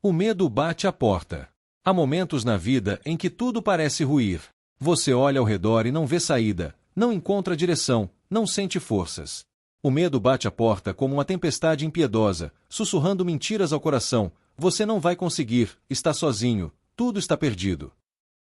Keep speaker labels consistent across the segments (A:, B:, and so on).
A: O medo bate à porta. Há momentos na vida em que tudo parece ruir. Você olha ao redor e não vê saída, não encontra direção, não sente forças. O medo bate à porta como uma tempestade impiedosa, sussurrando mentiras ao coração. Você não vai conseguir, está sozinho, tudo está perdido.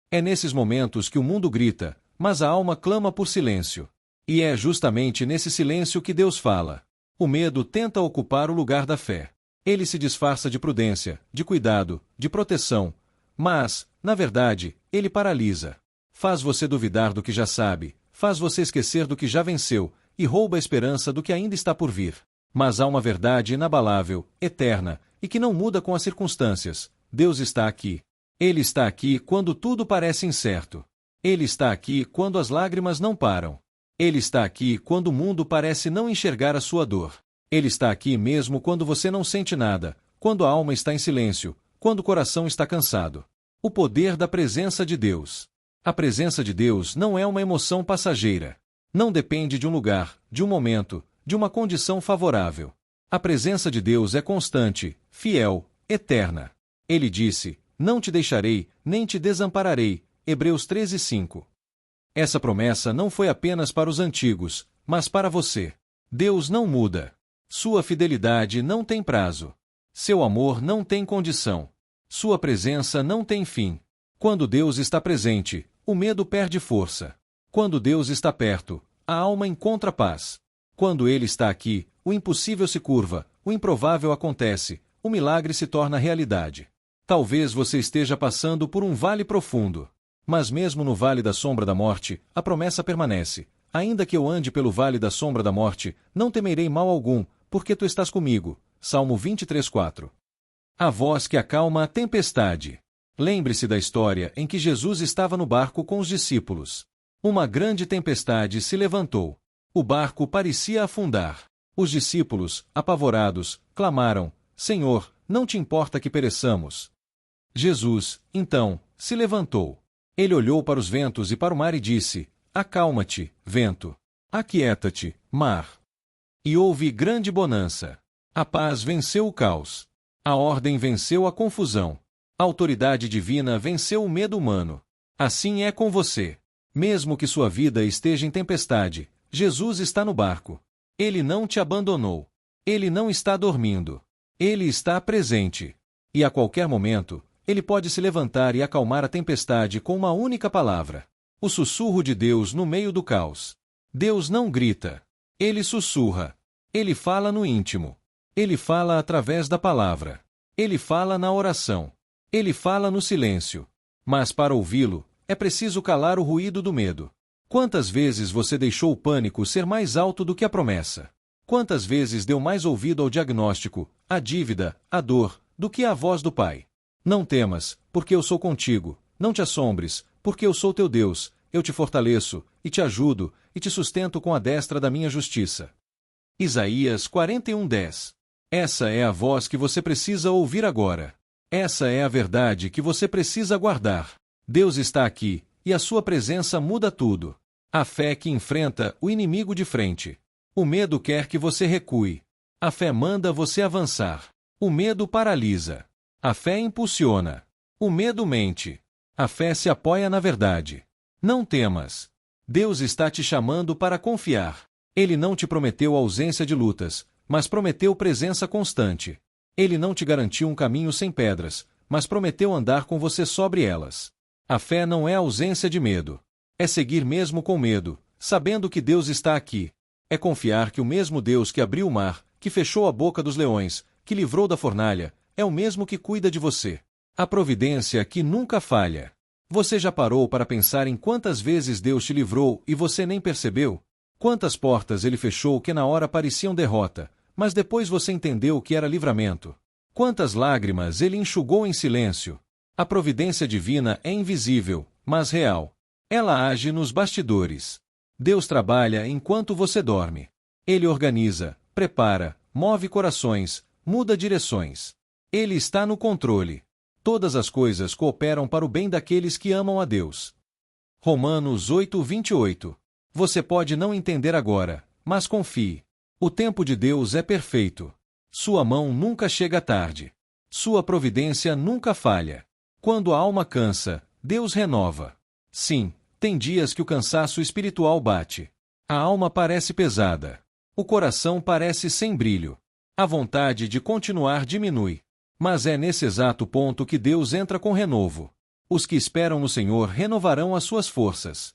A: É nesses momentos que o mundo grita, mas a alma clama por silêncio. E é justamente nesse silêncio que Deus fala. O medo tenta ocupar o lugar da fé. Ele se disfarça de prudência, de cuidado, de proteção. Mas, na verdade, ele paralisa. Faz você duvidar do que já sabe, faz você esquecer do que já venceu, e rouba a esperança do que ainda está por vir. Mas há uma verdade inabalável, eterna, e que não muda com as circunstâncias. Deus está aqui. Ele está aqui quando tudo parece incerto. Ele está aqui quando as lágrimas não param. Ele está aqui quando o mundo parece não enxergar a sua dor. Ele está aqui mesmo quando você não sente nada, quando a alma está em silêncio, quando o coração está cansado. O poder da presença de Deus. A presença de Deus não é uma emoção passageira. Não depende de um lugar, de um momento, de uma condição favorável. A presença de Deus é constante, fiel, eterna. Ele disse: "Não te deixarei, nem te desampararei." Hebreus 13:5. Essa promessa não foi apenas para os antigos, mas para você. Deus não muda. Sua fidelidade não tem prazo. Seu amor não tem condição. Sua presença não tem fim. Quando Deus está presente, o medo perde força. Quando Deus está perto, a alma encontra paz. Quando Ele está aqui, o impossível se curva, o improvável acontece, o milagre se torna realidade. Talvez você esteja passando por um vale profundo. Mas mesmo no vale da sombra da morte, a promessa permanece. Ainda que eu ande pelo vale da sombra da morte, não temerei mal algum, porque tu estás comigo. Salmo 23:4. A voz que acalma a tempestade. Lembre-se da história em que Jesus estava no barco com os discípulos. Uma grande tempestade se levantou. O barco parecia afundar. Os discípulos, apavorados, clamaram: "Senhor, não te importa que pereçamos?" Jesus, então, se levantou. Ele olhou para os ventos e para o mar e disse: "Acalma-te, vento. Aquieta-te, mar." E houve grande bonança. A paz venceu o caos. A ordem venceu a confusão. A autoridade divina venceu o medo humano. Assim é com você. Mesmo que sua vida esteja em tempestade, Jesus está no barco. Ele não te abandonou. Ele não está dormindo. Ele está presente. E a qualquer momento, Ele pode se levantar e acalmar a tempestade com uma única palavra. O sussurro de Deus no meio do caos. Deus não grita. Ele sussurra. Ele fala no íntimo. Ele fala através da palavra. Ele fala na oração. Ele fala no silêncio. Mas para ouvi-lo, é preciso calar o ruído do medo. Quantas vezes você deixou o pânico ser mais alto do que a promessa? Quantas vezes deu mais ouvido ao diagnóstico, à dívida, à dor, do que à voz do Pai? Não temas, porque eu sou contigo. Não te assombres, porque eu sou teu Deus. Eu te fortaleço, e te ajudo, e te sustento com a destra da minha justiça. Isaías 41:10. Essa é a voz que você precisa ouvir agora. Essa é a verdade que você precisa guardar. Deus está aqui, e a sua presença muda tudo. A fé que enfrenta o inimigo de frente. O medo quer que você recue. A fé manda você avançar. O medo paralisa. A fé impulsiona. O medo mente. A fé se apoia na verdade. Não temas. Deus está te chamando para confiar. Ele não te prometeu ausência de lutas, mas prometeu presença constante. Ele não te garantiu um caminho sem pedras, mas prometeu andar com você sobre elas. A fé não é ausência de medo. É seguir mesmo com medo, sabendo que Deus está aqui. É confiar que o mesmo Deus que abriu o mar, que fechou a boca dos leões, que livrou da fornalha, é o mesmo que cuida de você. A providência que nunca falha. Você já parou para pensar em quantas vezes Deus te livrou e você nem percebeu? Quantas portas Ele fechou que na hora pareciam derrota, mas depois você entendeu que era livramento? Quantas lágrimas Ele enxugou em silêncio? A providência divina é invisível, mas real. Ela age nos bastidores. Deus trabalha enquanto você dorme. Ele organiza, prepara, move corações, muda direções. Ele está no controle. Todas as coisas cooperam para o bem daqueles que amam a Deus. Romanos 8:28. Você pode não entender agora, mas confie. O tempo de Deus é perfeito. Sua mão nunca chega tarde. Sua providência nunca falha. Quando a alma cansa, Deus renova. Sim, tem dias que o cansaço espiritual bate. A alma parece pesada. O coração parece sem brilho. A vontade de continuar diminui. Mas é nesse exato ponto que Deus entra com renovo. Os que esperam no Senhor renovarão as suas forças.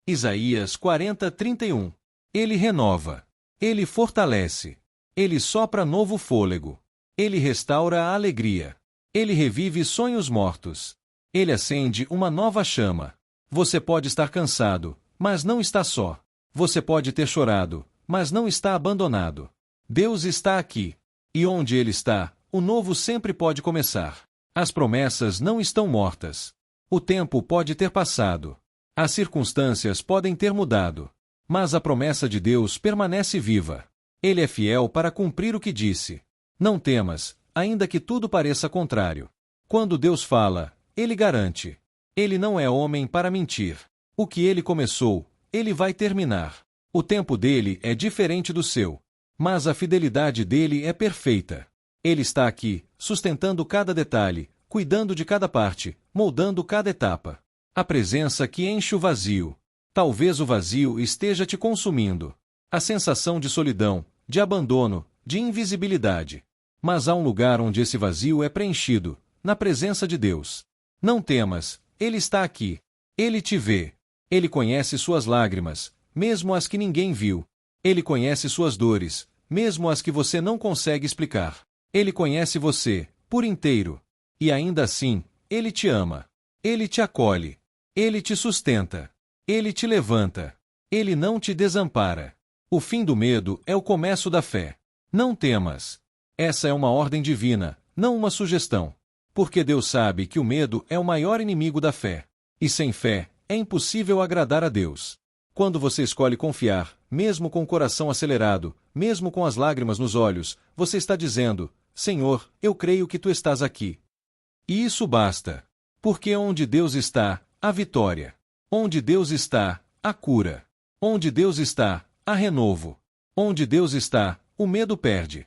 A: Isaías 40:31. Ele renova. Ele fortalece. Ele sopra novo fôlego. Ele restaura a alegria. Ele revive sonhos mortos. Ele acende uma nova chama. Você pode estar cansado, mas não está só. Você pode ter chorado, mas não está abandonado. Deus está aqui. E onde Ele está, o novo sempre pode começar. As promessas não estão mortas. O tempo pode ter passado. As circunstâncias podem ter mudado. Mas a promessa de Deus permanece viva. Ele é fiel para cumprir o que disse. Não temas, ainda que tudo pareça contrário. Quando Deus fala, Ele garante. Ele não é homem para mentir. O que Ele começou, Ele vai terminar. O tempo dele é diferente do seu. Mas a fidelidade dele é perfeita. Ele está aqui, sustentando cada detalhe, cuidando de cada parte, moldando cada etapa. A presença que enche o vazio. Talvez o vazio esteja te consumindo. A sensação de solidão, de abandono, de invisibilidade. Mas há um lugar onde esse vazio é preenchido, na presença de Deus. Não temas, Ele está aqui. Ele te vê. Ele conhece suas lágrimas, mesmo as que ninguém viu. Ele conhece suas dores, mesmo as que você não consegue explicar. Ele conhece você, por inteiro. E ainda assim, Ele te ama. Ele te acolhe. Ele te sustenta. Ele te levanta. Ele não te desampara. O fim do medo é o começo da fé. Não temas. Essa é uma ordem divina, não uma sugestão. Porque Deus sabe que o medo é o maior inimigo da fé. E sem fé, é impossível agradar a Deus. Quando você escolhe confiar, mesmo com o coração acelerado, mesmo com as lágrimas nos olhos, você está dizendo: Senhor, eu creio que Tu estás aqui. E isso basta. Porque onde Deus está, há vitória. Onde Deus está, há cura. Onde Deus está, há renovo. Onde Deus está, o medo perde.